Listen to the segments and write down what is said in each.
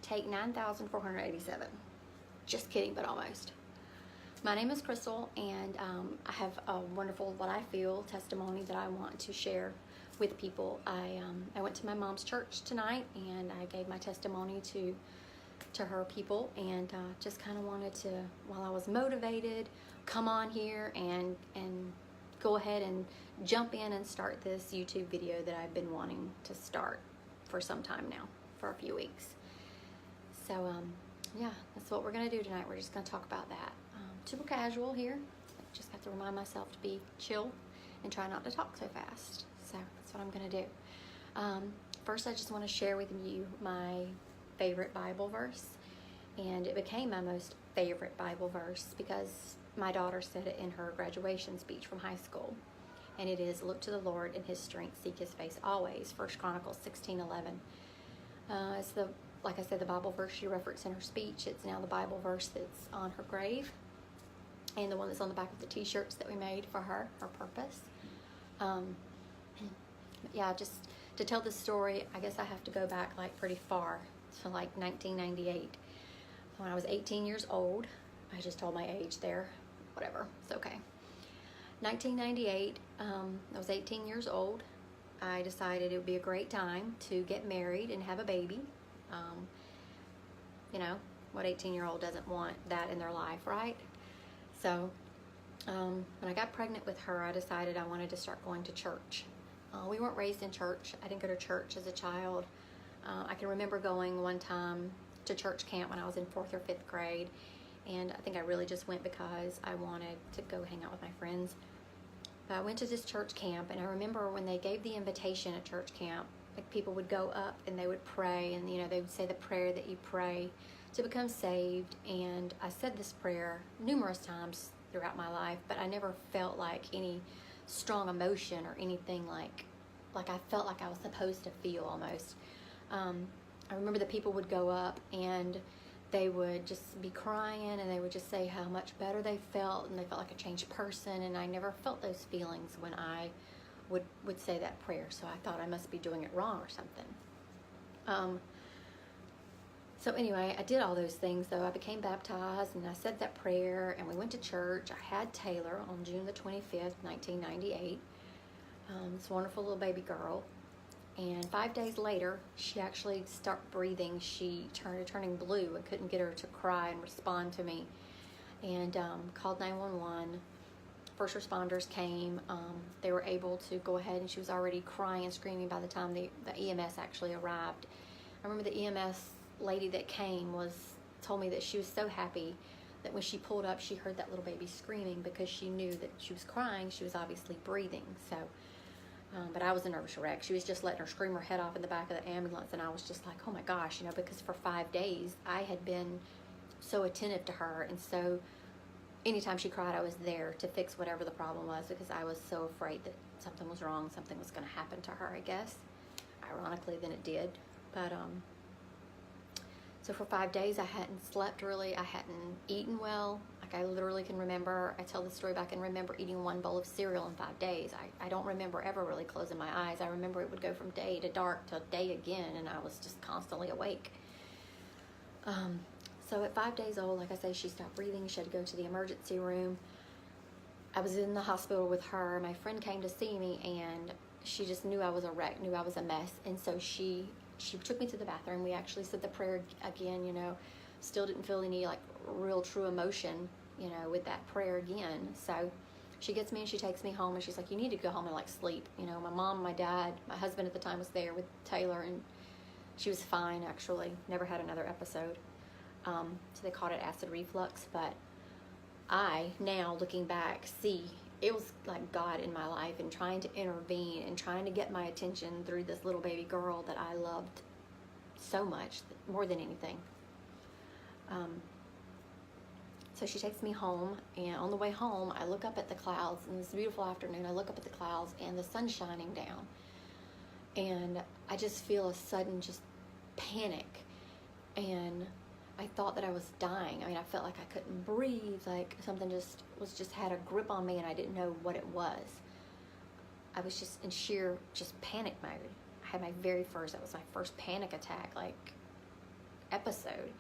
take 9,487. Just kidding, but almost. My name is Crystal, and I have a wonderful, what I feel, testimony that I want to share with people. I went to my mom's church tonight, and I gave my testimony to her people, and just kind of wanted to, while I was motivated, come on here and go ahead and jump in and start this YouTube video that I've been wanting to start for some time now, for a few weeks. So yeah, that's what we're gonna do tonight. We're just gonna talk about that. Super casual here. Just have to remind myself to be chill and try not to talk so fast. So that's what I'm gonna do. First, I just want to share with you my favorite Bible verse, and it became my most favorite Bible verse because my daughter said it in her graduation speech from high school, and it is, "Look to the Lord in His strength, seek His face always." 1 Chronicles 16:11. It's the, like I said, the Bible verse she referenced in her speech. It's now the Bible verse that's on her grave, and the one that's on the back of the t-shirts that we made for her purpose. Yeah, just to tell this story, I guess I have to go back like pretty far to like 1998. When I was 18 years old. I just told my age there. Whatever, it's okay. 1998, I was 18 years old. I decided it would be a great time to get married and have a baby. You know, what 18-year-old doesn't want that in their life, right? So when I got pregnant with her, I decided I wanted to start going to church. We weren't raised in church. I didn't go to church as a child. I can remember going one time to church camp when I was in 4th or 5th grade, and I think I really just went because I wanted to go hang out with my friends. But I went to this church camp, and I remember when they gave the invitation at church camp, like people would go up and they would pray, and you know, they would say the prayer that you pray to become saved. And I said this prayer numerous times throughout my life, but I never felt like any strong emotion or anything like I felt like I was supposed to feel almost. I remember the people would go up and they would just be crying, and they would just say how much better they felt, and they felt like a changed person, and I never felt those feelings when I would say that prayer. So I thought I must be doing it wrong or something. So anyway, I did all those things though. I became baptized, and I said that prayer, and we went to church. I had Taylor on June the 25th, 1998. This wonderful little baby girl. And 5 days later, she actually started breathing. She turning blue and couldn't get her to cry and respond to me. And called 911. First responders came. They were able to go ahead, and she was already crying and screaming by the time the EMS actually arrived. I remember the EMS lady that came told me that she was so happy that when she pulled up, she heard that little baby screaming, because she knew that she was crying. She was obviously breathing. So. But I was a nervous wreck. She was just letting her scream her head off in the back of the ambulance, and I was just like, oh my gosh, you know, because for 5 days I had been so attentive to her, and so anytime she cried, I was there to fix whatever the problem was, because I was so afraid that something was wrong, something was going to happen to her, I guess. Ironically, then it did. But so for 5 days I hadn't slept really. I hadn't eaten well. Like I literally can remember, I tell this story, but I can remember eating 1 bowl of cereal in 5 days. I don't remember ever really closing my eyes. I remember it would go from day to dark to day again, and I was just constantly awake. So at 5 days old, like I say, she stopped breathing. She had to go to the emergency room. I was in the hospital with her. My friend came to see me, and she just knew I was a wreck, knew I was a mess. And so she took me to the bathroom. We actually said the prayer again, you know. Still didn't feel any like real true emotion, you know, with that prayer again. So she gets me and she takes me home, and she's like, you need to go home and like sleep. You know, my mom, my dad, my husband at the time was there with Taylor, and she was fine actually. Never had another episode. So they called it acid reflux. But I, now looking back, see it was like God in my life and trying to intervene and trying to get my attention through this little baby girl that I loved so much, more than anything. So she takes me home, and on the way home, I look up at the clouds, and this beautiful afternoon, I look up at the clouds, and the sun's shining down, and I just feel a sudden just panic, and I thought that I was dying. I mean, I felt like I couldn't breathe, like something just had a grip on me, and I didn't know what it was. I was just in sheer panic mode. I had that was my first panic attack, like episode.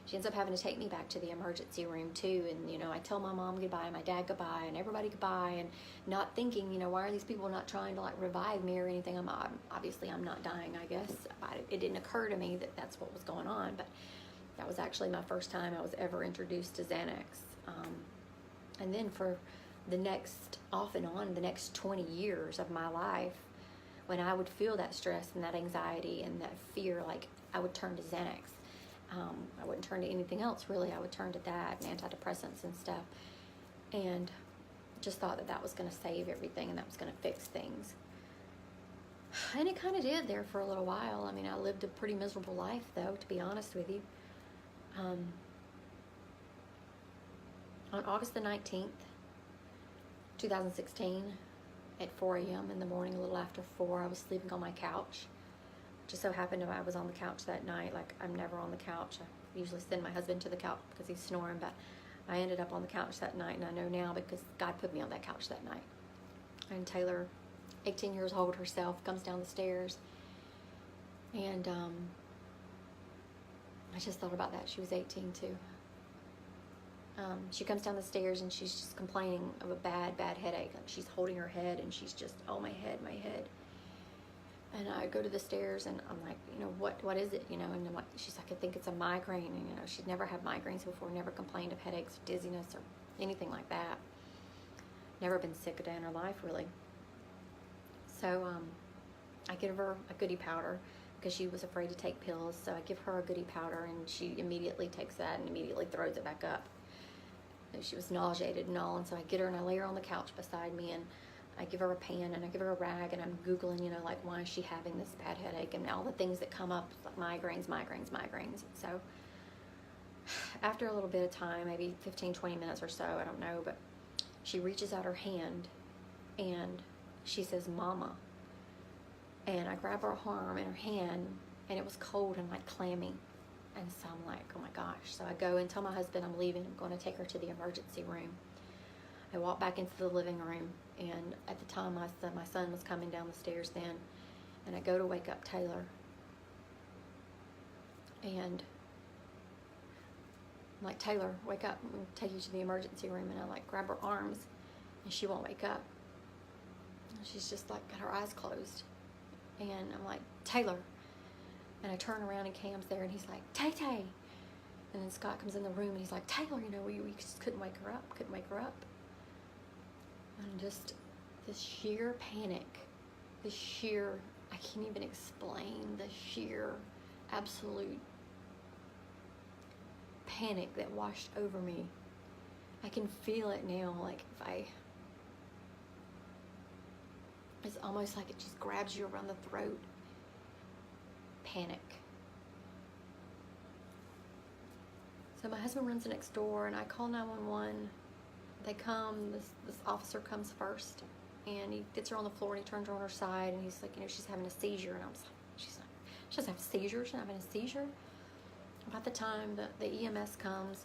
She ends up having to take me back to the emergency room too, and you know, I tell my mom goodbye, my dad goodbye, and everybody goodbye, and not thinking, you know, why are these people not trying to like revive me or anything? I'm obviously I'm not dying, I guess. It didn't occur to me that that's what was going on, but that was actually my first time I was ever introduced to Xanax. And then for the next, off and on, the next 20 years of my life, when I would feel that stress and that anxiety and that fear, like I would turn to Xanax. I wouldn't turn to anything else really. I would turn to that and antidepressants and stuff, and just thought that that was going to save everything and that was going to fix things. And it kind of did there for a little while. I mean, I lived a pretty miserable life though, to be honest with you. On August the 19th, 2016, at 4 a.m. in the morning, a little after 4, I was sleeping on my couch. Just so happened I was on the couch that night. Like, I'm never on the couch. I usually send my husband to the couch because he's snoring, but I ended up on the couch that night, and I know now because God put me on that couch that night. And Taylor, 18 years old herself, comes down the stairs, and I just thought about that. She was 18 too. She comes down the stairs and she's just complaining of a bad headache. Like, she's holding her head and she's just, oh, my head. And I go to the stairs and I'm like, you know, what is it, you know? And I'm like, she's like, I think it's a migraine. And, you know, she'd never had migraines before, never complained of headaches or dizziness or anything like that. Never been sick a day in her life, really. So I give her a goodie powder because she was afraid to take pills. So I give her a goodie powder and she immediately takes that and immediately throws it back up. And she was nauseated and all. And so I get her and I lay her on the couch beside me, and I give her a pan and I give her a rag, and I'm Googling, you know, like, why is she having this bad headache, and all the things that come up, like migraines. So after a little bit of time, maybe 15, 20 minutes or so, I don't know, but she reaches out her hand and she says, Mama. And I grab her arm in her hand, and it was cold and like clammy. And so I'm like, oh my gosh. So I go and tell my husband I'm leaving. I'm going to take her to the emergency room. I walk back into the living room, and at the time my son was coming down the stairs then, and I go to wake up Taylor, and I'm like, Taylor, wake up, I'm going to take you to the emergency room. And I like grab her arms, and she won't wake up. She's just like got her eyes closed, and I'm like, Taylor. And I turn around and Cam's there, and he's like, Tay. And then Scott comes in the room and he's like, Taylor, you know, we just couldn't wake her up. And just this sheer panic, I can't even explain the sheer, absolute panic that washed over me. I can feel it now, like it's almost like it just grabs you around the throat. Panic. So my husband runs next door, and I call 911. They come, this officer comes first, and he gets her on the floor, and he turns her on her side, and he's like, you know, she's having a seizure. And I was like, she's like, she doesn't have a seizure, she's not having a seizure. About the time the EMS comes,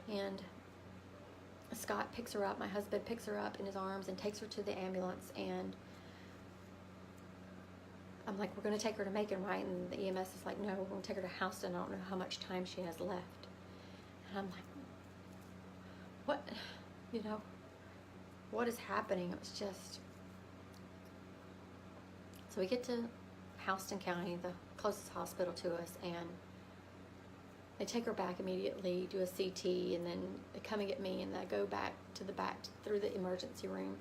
and Scott picks her up, my husband picks her up in his arms and takes her to the ambulance, and I'm like, we're going to take her to Macon, right? And the EMS is like, no, we're going to take her to Houston. I don't know how much time she has left. And I'm like, what, you know, what is happening? It was just, so we get to Houston County, the closest hospital to us, and they take her back immediately, do a CT, and then they come and get me, and I go back through the emergency room,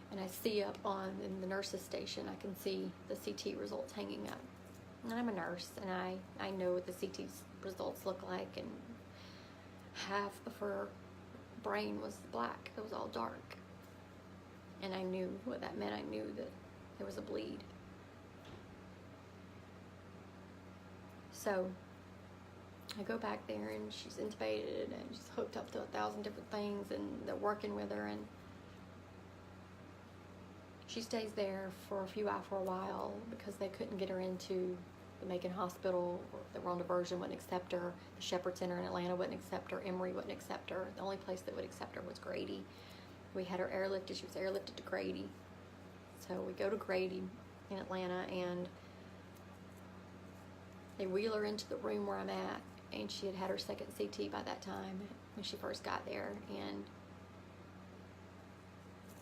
and I see up in the nurse's station, I can see the CT results hanging up. And I'm a nurse, and I know what the CT results look like, and half of her brain was black. It was all dark. And I knew what that meant. I knew that there was a bleed. So I go back there, and she's intubated, and she's hooked up to 1,000 different things, and they're working with her, and she stays there for a while because they couldn't get her into the Macon Hospital. They were on diversion, wouldn't accept her. The Shepherd Center in Atlanta wouldn't accept her. Emory wouldn't accept her. The only place that would accept her was Grady. We had her airlifted. She was airlifted to Grady. So we go to Grady in Atlanta, and they wheel her into the room where I'm at, and she had had her second CT by that time when she first got there, and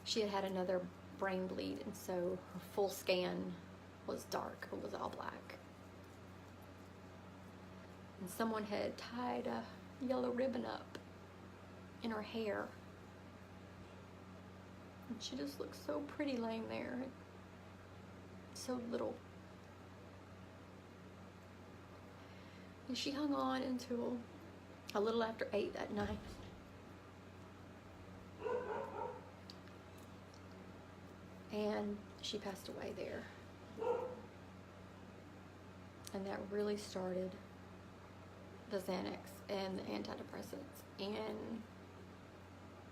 she had had another brain bleed, and so her full scan was dark. It was all black. And someone had tied a yellow ribbon up in her hair. And she just looked so pretty laying there. So little. And she hung on until a little after 8 that night. And she passed away there. And that really started the Xanax and the antidepressants and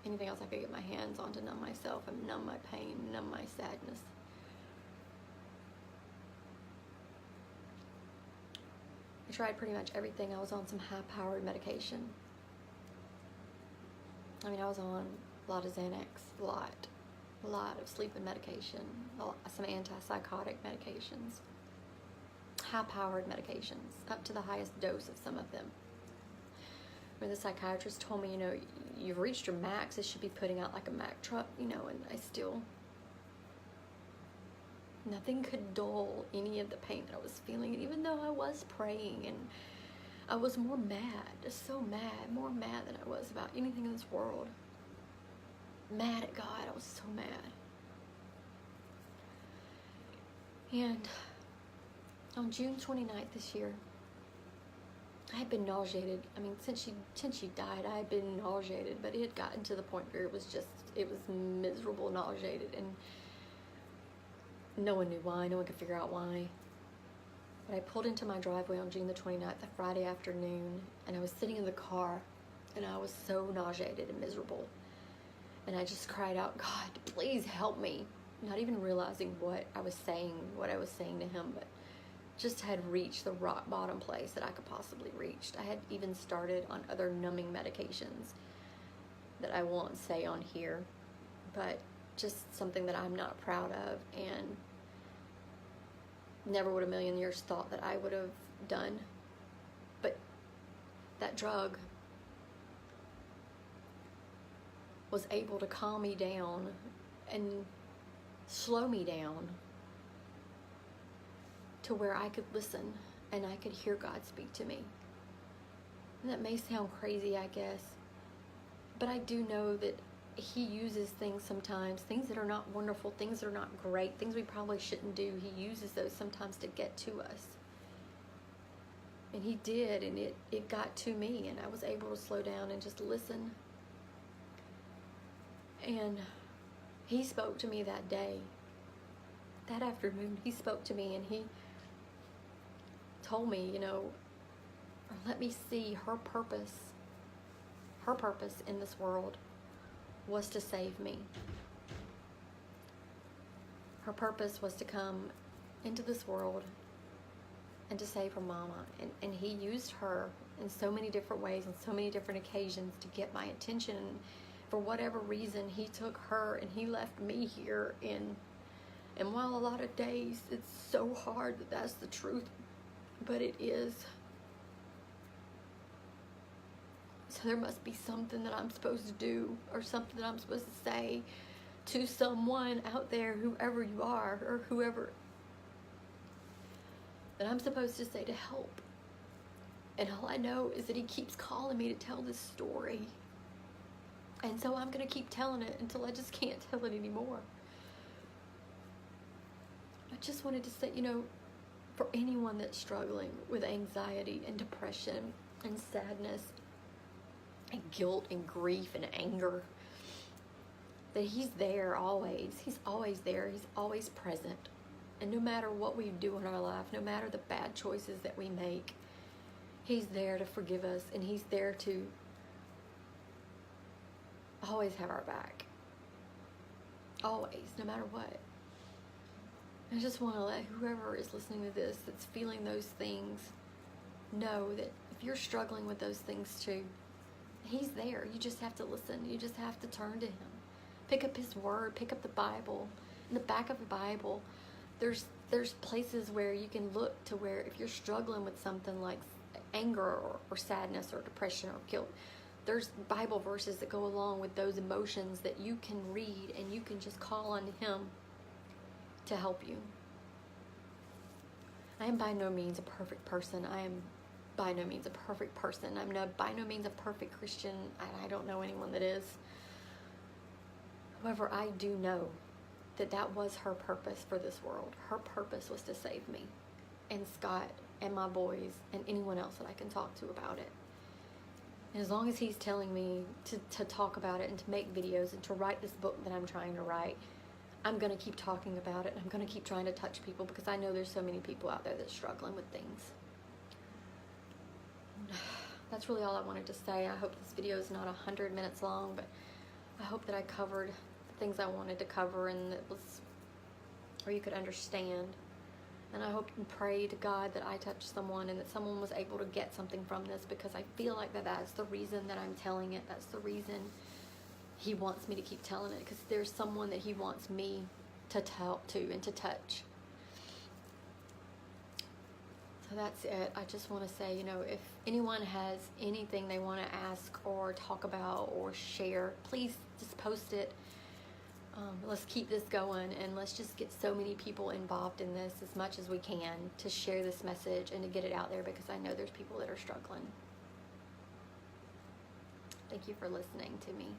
anything else I could get my hands on to numb myself and numb my pain, numb my sadness. I tried pretty much everything. I was on some high-powered medication. I mean, I was on a lot of Xanax, a lot of sleeping medication, some antipsychotic medications, high-powered medications, up to the highest dose of some of them. When the psychiatrist told me, you know, you've reached your max, it should be putting out like a Mack truck, you know, and I still, nothing could dull any of the pain that I was feeling. And even though I was praying, and I was more mad, just so mad, more mad than I was about anything in this world. Mad at God, I was so mad. And on June 29th this year, I had been nauseated. I mean, since she died, I had been nauseated, but it had gotten to the point where it was miserable, nauseated, and no one knew why. No one could figure out why. But I pulled into my driveway on June the 29th, a Friday afternoon, and I was sitting in the car, and I was so nauseated and miserable. And I just cried out, God, please help me. Not even realizing what I was saying to him, but just had reached the rock bottom place that I could possibly reach. I had even started on other numbing medications that I won't say on here, but just something that I'm not proud of, and never would a million years thought that I would have done. But that drug was able to calm me down and slow me down to where I could listen and I could hear God speak to me. And that may sound crazy, I guess, but I do know that He uses things sometimes, things that are not wonderful, things that are not great, things we probably shouldn't do. He uses those sometimes to get to us. And He did, and it got to me, and I was able to slow down and just listen. And He spoke to me that day. That afternoon, He spoke to me, and He told me, you know, let me see her purpose in this world was to save me. Her purpose was to come into this world and to save her mama. And He used her in so many different ways and so many different occasions to get my attention. And for whatever reason, He took her and He left me here. And while a lot of days it's so hard that that's the truth, but it is. So there must be something that I'm supposed to do, or something that I'm supposed to say to someone out there, whoever you are, or whoever, that I'm supposed to say to help. And all I know is that He keeps calling me to tell this story. And so I'm going to keep telling it until I just can't tell it anymore. I just wanted to say, you know, for anyone that's struggling with anxiety and depression and sadness and guilt and grief and anger, that He's there always. He's always there. He's always present. And no matter what we do in our life, no matter the bad choices that we make, He's there to forgive us, and He's there to always have our back. Always, no matter what. I just want to let whoever is listening to this that's feeling those things know that if you're struggling with those things too, He's there. You just have to listen. You just have to turn to Him. Pick up His Word. Pick up the Bible. In the back of the Bible, there's places where you can look to where if you're struggling with something like anger or sadness or depression or guilt. There's Bible verses that go along with those emotions that you can read, and you can just call on Him to help you. I am by no means a perfect person. I am by no means a perfect person. I'm by no means a perfect Christian. I don't know anyone that is. However, I do know that that was her purpose for this world. Her purpose was to save me and Scott and my boys and anyone else that I can talk to about it. And as long as He's telling me to talk about it and to make videos and to write this book that I'm trying to write, I'm going to keep talking about it, and I'm going to keep trying to touch people, because I know there's so many people out there that's struggling with things. That's really all I wanted to say. I hope this video is not 100 minutes long, but I hope that I covered the things I wanted to cover, and it was, or you could understand. And I hope and pray to God that I touched someone, and that someone was able to get something from this, because I feel like that's the reason that I'm telling it. That's the reason He wants me to keep telling it, because there's someone that He wants me to tell to and to touch. So that's it. I just want to say, if anyone has anything they want to ask or talk about or share, please just post it. Let's keep this going, and let's just get so many people involved in this as much as we can to share this message and to get it out there, because I know there's people that are struggling. Thank you for listening to me.